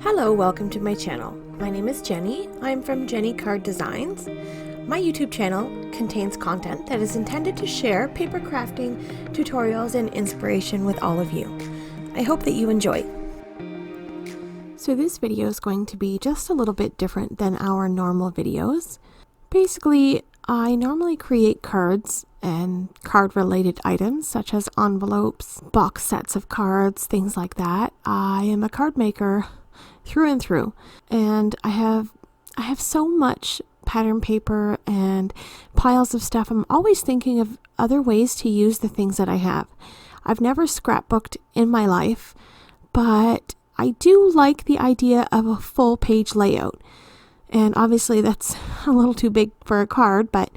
Hello, welcome to my channel. My name is Jenny. I'm from Jenny Card Designs. My YouTube channel contains content that is intended to share paper crafting tutorials and inspiration with all of you. I hope that you enjoy. So this video is going to be just a little bit different than our normal videos. Basically, I normally create cards and card-related items such as envelopes, box sets of cards, things like that. I am a card maker through and through, and I have so much pattern paper and piles of stuff. I'm always thinking of other ways to use the things that I have. I've never scrapbooked in my life, but I do like the idea of a full page layout. And obviously that's a little too big for a card, but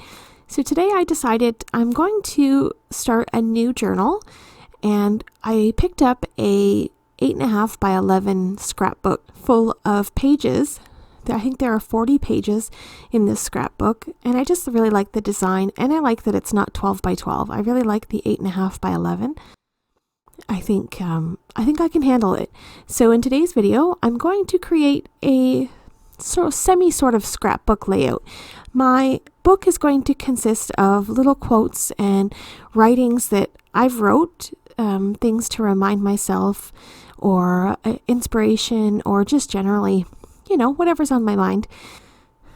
so today I decided I'm going to start a new journal, and I picked up a 8.5 by 11 scrapbook full of pages. I think there are 40 pages in this scrapbook, and I just really like the design, and I like that it's not 12 by 12. I really like the 8.5 by 11. I think I can handle it. So in today's video, I'm going to create a sort of scrapbook layout. My book is going to consist of little quotes and writings that I've wrote, things to remind myself, or inspiration, or just generally, whatever's on my mind.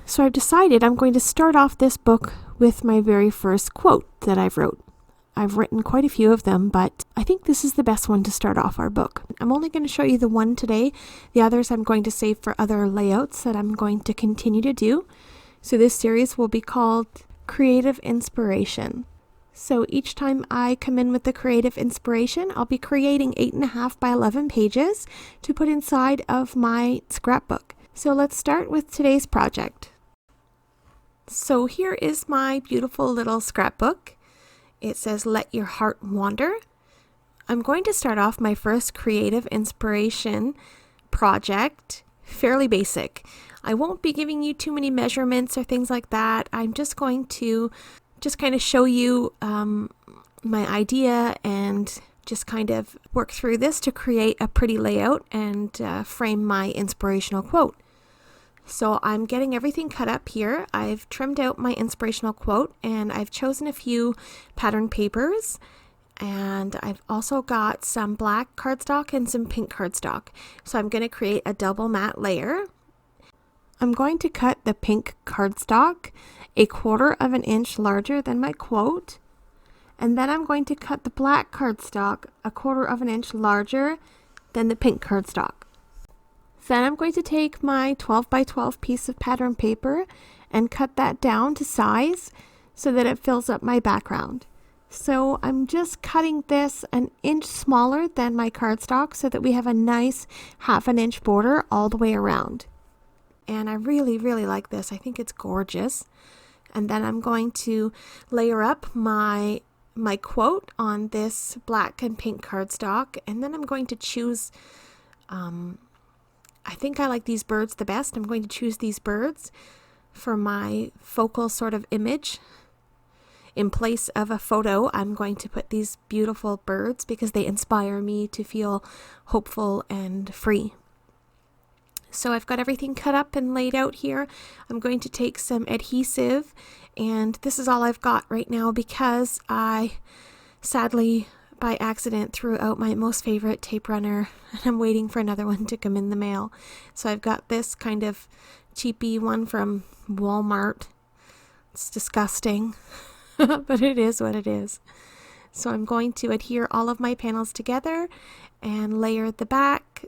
So I've decided I'm going to start off this book with my very first quote that I've wrote. I've written quite a few of them, but I think this is the best one to start off our book. I'm only going to show you the one today. The others I'm going to save for other layouts that I'm going to continue to do. So this series will be called Creative Inspiration. So each time I come in with the creative inspiration, I'll be creating 8.5 by 11 pages to put inside of my scrapbook. So let's start with today's project. So here is my beautiful little scrapbook. It says, "Let your heart wander." I'm going to start off my first creative inspiration project fairly basic. I won't be giving you too many measurements or things like that. I'm just going to kind of show you my idea and just kind of work through this to create a pretty layout and frame my inspirational quote. So I'm getting everything cut up here. I've trimmed out my inspirational quote, and I've chosen a few pattern papers, and I've also got some black cardstock and some pink cardstock. So I'm going to create a double matte layer. I'm going to cut the pink cardstock 1/4 of an inch larger than my quote, and then I'm going to cut the black cardstock 1/4 of an inch larger than the pink cardstock. Then I'm going to take my 12 by 12 piece of pattern paper and cut that down to size so that it fills up my background. So I'm just cutting this an inch smaller than my cardstock so that we have a nice 1/2 inch border all the way around. And I really, really like this. I think it's gorgeous. And then I'm going to layer up my quote on this black and pink cardstock, and then I'm going to choose, I think I like these birds the best. I'm going to choose these birds for my focal sort of image. In place of a photo, I'm going to put these beautiful birds because they inspire me to feel hopeful and free. So I've got everything cut up and laid out here. I'm going to take some adhesive, and this is all I've got right now because I sadly by accident threw out my most favorite tape runner, and I'm waiting for another one to come in the mail. So I've got this kind of cheapy one from Walmart. It's disgusting, but it is what it is. So I'm going to adhere all of my panels together and layer the back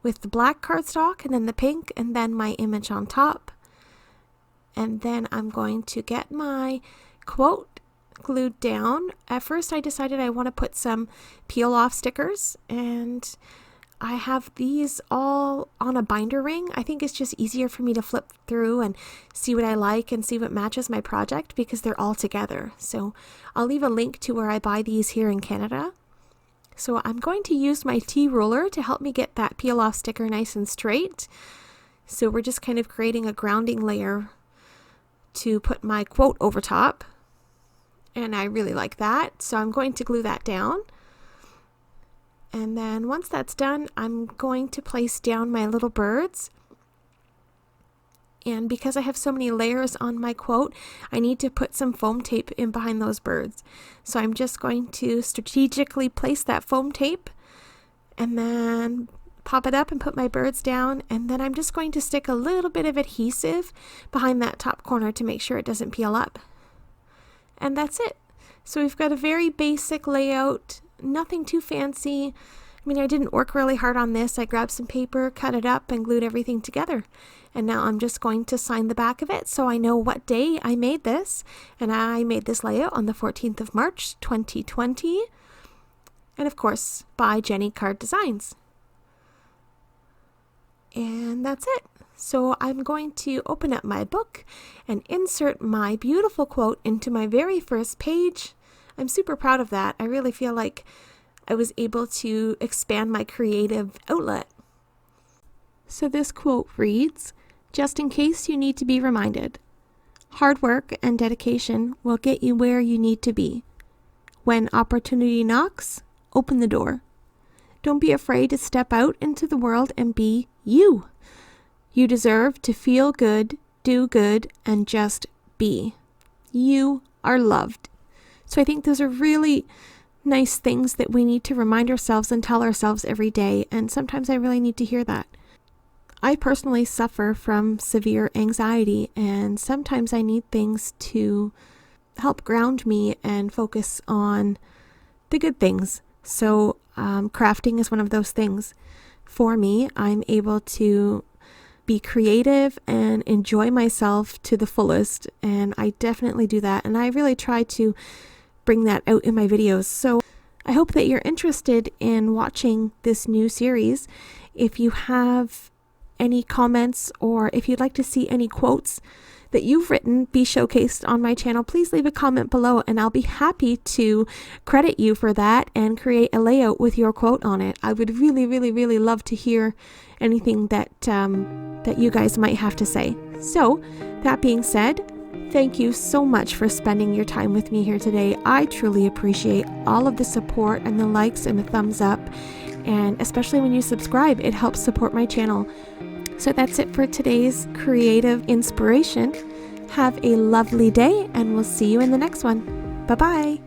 with the black cardstock and then the pink and then my image on top. And then I'm going to get my quote glued down. At first I decided I want to put some peel off stickers, and I have these all on a binder ring. I think it's just easier for me to flip through and see what I like and see what matches my project because they're all together. So I'll leave a link to where I buy these here in Canada. So I'm going to use my T-ruler to help me get that peel off sticker nice and straight. So we're just kind of creating a grounding layer to put my quote over top. And I really like that. So I'm going to glue that down. And then once that's done, I'm going to place down my little birds. And because I have so many layers on my quote, I need to put some foam tape in behind those birds. So I'm just going to strategically place that foam tape and then pop it up and put my birds down. And then I'm just going to stick a little bit of adhesive behind that top corner to make sure it doesn't peel up. And that's it. So we've got a very basic layout, nothing too fancy. I mean, I didn't work really hard on this. I grabbed some paper, cut it up, and glued everything together. And now I'm just going to sign the back of it so I know what day I made this. And I made this layout on the 14th of March, 2020. And of course, by Jenny Card Designs. And that's it. So I'm going to open up my book and insert my beautiful quote into my very first page. I'm super proud of that. I really feel like I was able to expand my creative outlet. So this quote reads, "Just in case you need to be reminded, hard work and dedication will get you where you need to be. When opportunity knocks, open the door. Don't be afraid to step out into the world and be you. You deserve to feel good, do good, and just be. You are loved." So I think those are really nice things that we need to remind ourselves and tell ourselves every day. And sometimes I really need to hear that. I personally suffer from severe anxiety, and sometimes I need things to help ground me and focus on the good things. So crafting is one of those things. For me, I'm able to be creative and enjoy myself to the fullest, and I definitely do that. And I really try to bring that out in my videos. So I hope that you're interested in watching this new series. If you have any comments or if you'd like to see any quotes that you've written be showcased on my channel, please leave a comment below and I'll be happy to credit you for that and create a layout with your quote on it. I would really, really, really love to hear anything that you guys might have to say. So that being said, thank you so much for spending your time with me here today. I truly appreciate all of the support and the likes and the thumbs up, and especially when you subscribe, it helps support my channel. So that's it for today's creative inspiration. Have a lovely day, and we'll see you in the next one. Bye-bye.